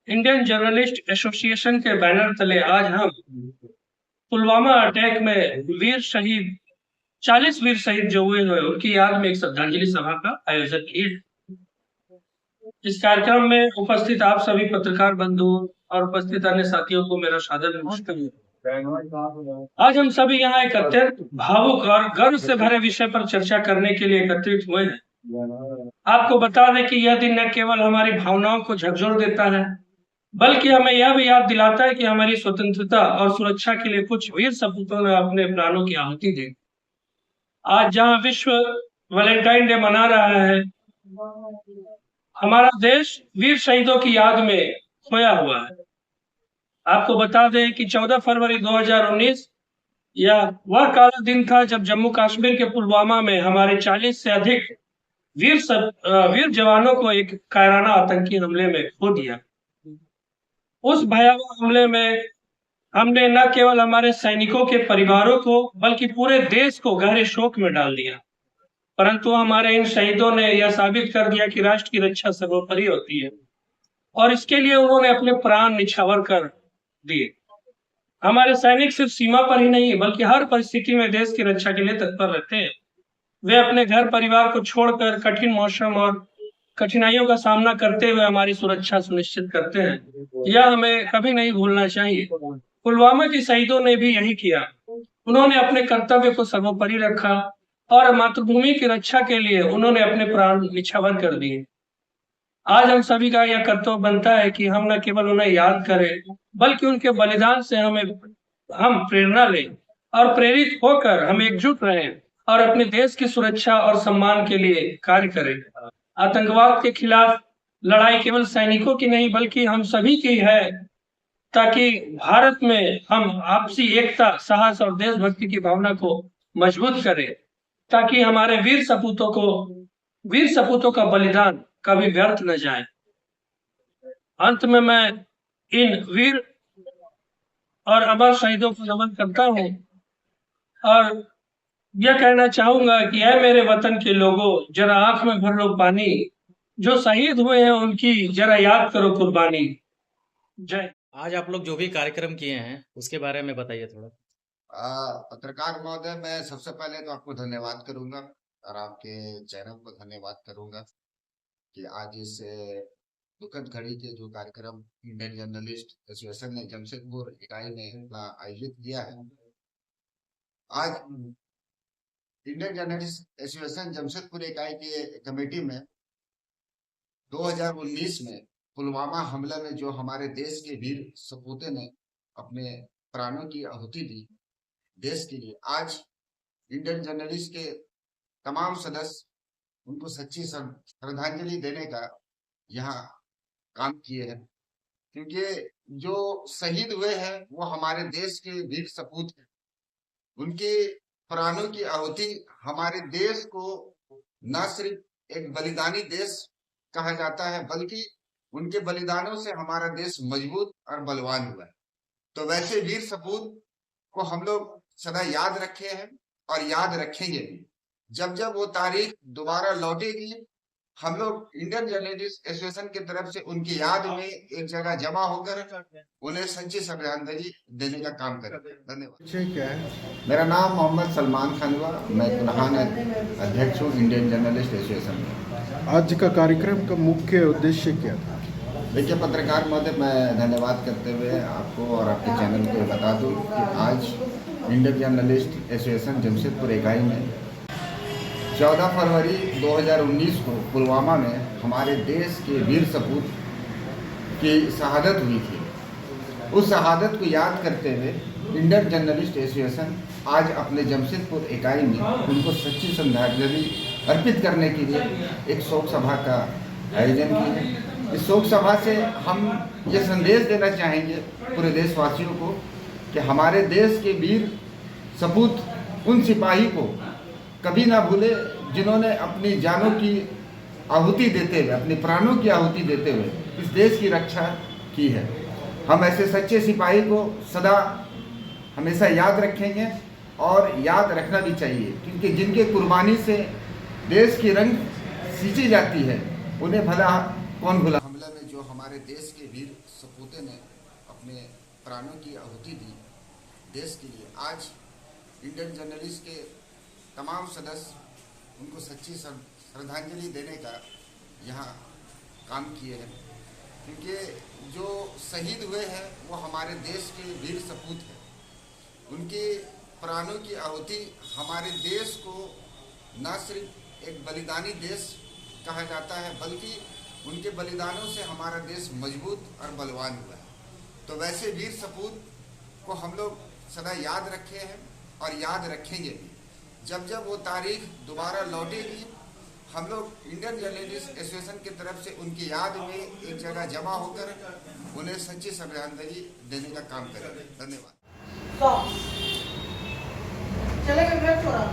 Indian journalist association के banner तले आज हम पुलवामा अटैक में 40 वीर शहीद जो हुए हैं उनकी याद में एक श्रद्धांजलि सभा का आयोजन किए। इस कार्यक्रम में उपस्थित आप सभी पत्रकार बंधु और उपस्थित अन्य साथियों को मेरा सादर नमस्कार। आज हम सभी यहाँ एक अत्यंत भावुक और गर्व से भरे विषय पर चर्चा करने के लिए एकत्रित हुए हैं। आपको बता दें कि यह दिन न केवल हमारी भावनाओं को झकझोर देता है, बल्कि हमें यह भी याद दिलाता है कि हमारी स्वतंत्रता और सुरक्षा के लिए कुछ वीर सपूतों ने अपने प्राणों की आहुति दी। आज जहां विश्व वैलेंटाइन डे मना रहा है, हमारा देश वीर शहीदों की याद में खोया हुआ है। आपको बता दें कि 14 फरवरी 2019 यह वह काला दिन था जब जम्मू कश्मीर के पुलवामा में हमारे 40 से अधिक वीर जवानों को एक कायराना आतंकी हमले में खो दिया। उस भयावह हमले में हमने न केवल हमारे सैनिकों के परिवारों को बल्कि पूरे देश को गहरे शोक में डाल दिया, परंतु हमारे इन शहीदों ने यह साबित कर दिया कि राष्ट्र की रक्षा सर्वोपरि होती है और इसके लिए उन्होंने अपने प्राण निछावर कर दिए। हमारे सैनिक सिर्फ सीमा पर ही नहीं बल्कि हर परिस्थिति में देश की रक्षा के लिए तत्पर रहते हैं। वे अपने घर परिवार को छोड़कर कठिन मौसम और कठिनाइयों का सामना करते हुए हमारी सुरक्षा सुनिश्चित करते हैं। यह हमें कभी नहीं भूलना चाहिए। पुलवामा के शहीदों ने भी यही किया। उन्होंने अपने कर्तव्य को सर्वोपरि रखा और मातृभूमि की रक्षा के लिए उन्होंने अपने प्राण निछावर कर दिए। आज हम सभी का यह कर्तव्य बनता है कि हम न केवल उन्हें याद करें बल्कि उनके बलिदान से हम प्रेरणा लें और प्रेरित होकर हम एकजुट रहें और अपने देश की सुरक्षा और सम्मान के लिए कार्य करें। आतंकवाद के खिलाफ लड़ाई केवल सैनिकों की नहीं बल्कि हम सभी की है, ताकि भारत में हम आपसी एकता, साहस और देशभक्ति की भावना को मजबूत करें, ताकि हमारे वीर सपूतों का बलिदान कभी व्यर्थ न जाए। अंत में मैं इन वीर और अमर शहीदों को नमन करता हूं और यह कहना चाहूंगा कि ऐ मेरे वतन के लोगों, जरा आंख में भर लो पानी, जो शहीद हुए हैं उनकी जरा याद करो कुर्बानी। जय। आज आप लोग जो भी कार्यक्रम किए हैं उसके बारे में बताइए थोड़ा। पत्रकार महोदय, मैं सबसे पहले तो आपको धन्यवाद करूंगा और आपके चैनल को धन्यवाद करूंगा कि आज इस दुखद घड़ी के जो कार्यक्रम इंडियन जर्नलिस्ट एसोसिएशन ने जमशेदपुर इकाई ने आयोजित किया है। आज इंडियन जर्नलिस्ट एसोसिएशन जमशेदपुर इकाई की कमेटी में 2019 में पुलवामा हमले में जो हमारे देश के वीर सपूते ने अपने प्राणों की आहुति दी देश के लिए, आज इंडियन जर्नलिस्ट के तमाम सदस्य उनको सच्ची श्रद्धांजलि देने का यहाँ काम किए हैं, क्योंकि जो शहीद हुए हैं वो हमारे देश के वीर सपूत हैं। उनके प्राणों की आहुति हमारे देश को न सिर्फ एक बलिदानी देश कहा जाता है बल्कि उनके बलिदानों से हमारा देश मजबूत और बलवान हुआ है। तो वैसे वीर सपूत को हम लोग सदा याद रखे हैं और याद रखेंगे भी। जब जब वो तारीख दोबारा लौटेगी, हम लोग इंडियन जर्नलिस्ट एसोसिएशन की तरफ से उनकी याद में एक जगह जमा होकर उन्हें सच्ची श्रद्धांजलि देने का काम करेंगे। धन्यवाद। क्या है? मेरा नाम मोहम्मद सलमान खान हुआ, मैं कुल्हान अध्यक्ष हूँ इंडियन जर्नलिस्ट एसोसिएशन में। आज का कार्यक्रम का मुख्य उद्देश्य क्या था? देखिए पत्रकार महोदय, मैं धन्यवाद करते हुए आपको और आपके चैनल को बता दूं कि आज इंडियन जर्नलिस्ट एसोसिएशन जमशेदपुर इकाई में 14 फरवरी 2019 को पुलवामा में हमारे देश के वीर सपूत की शहादत हुई थी। उस शहादत को याद करते हुए इंडियन जर्नलिस्ट एसोसिएशन आज अपने जमशेदपुर इकाई में उनको सच्ची श्रद्धांजलि अर्पित करने के लिए एक शोक सभा का आयोजन की है। इस शोक सभा से हम ये संदेश देना चाहेंगे पूरे देशवासियों को कि हमारे देश के वीर सपूत उन सिपाही को कभी ना भूले जिन्होंने अपनी जानों की आहुति देते हुए, अपने प्राणों की आहुति देते हुए इस देश की रक्षा की है। हम ऐसे सच्चे सिपाही को सदा हमेशा याद रखेंगे और याद रखना भी चाहिए, क्योंकि जिनके कुर्बानी से देश की रंग सींची जाती है उन्हें भला कौन भुला। हमले में जो हमारे देश के वीर सपूते ने अपने प्राणों की आहुति दी देश के लिए, आज इंडियन जर्नलिस्ट के तमाम सदस्य उनको सच्ची श्रद्धांजलि देने का यहाँ काम किए हैं, क्योंकि जो शहीद हुए हैं वो हमारे देश के वीर सपूत हैं। उनके प्राणों की आहुति हमारे देश को न सिर्फ एक बलिदानी देश कहा जाता है, बल्कि उनके बलिदानों से हमारा देश मजबूत और बलवान हुआ है। तो वैसे वीर सपूत को हम लोग सदा याद रखे हैं और याद रखेंगे भी। जब जब वो तारीख दोबारा लौटेगी, हम लोग इंडियन जर्नलिस्ट एसोसिएशन की तरफ से उनकी याद में एक जगह जमा होकर उन्हें सच्ची श्रद्धांजलि देने का काम करेंगे। धन्यवाद। चलेगा घर छोड़ा।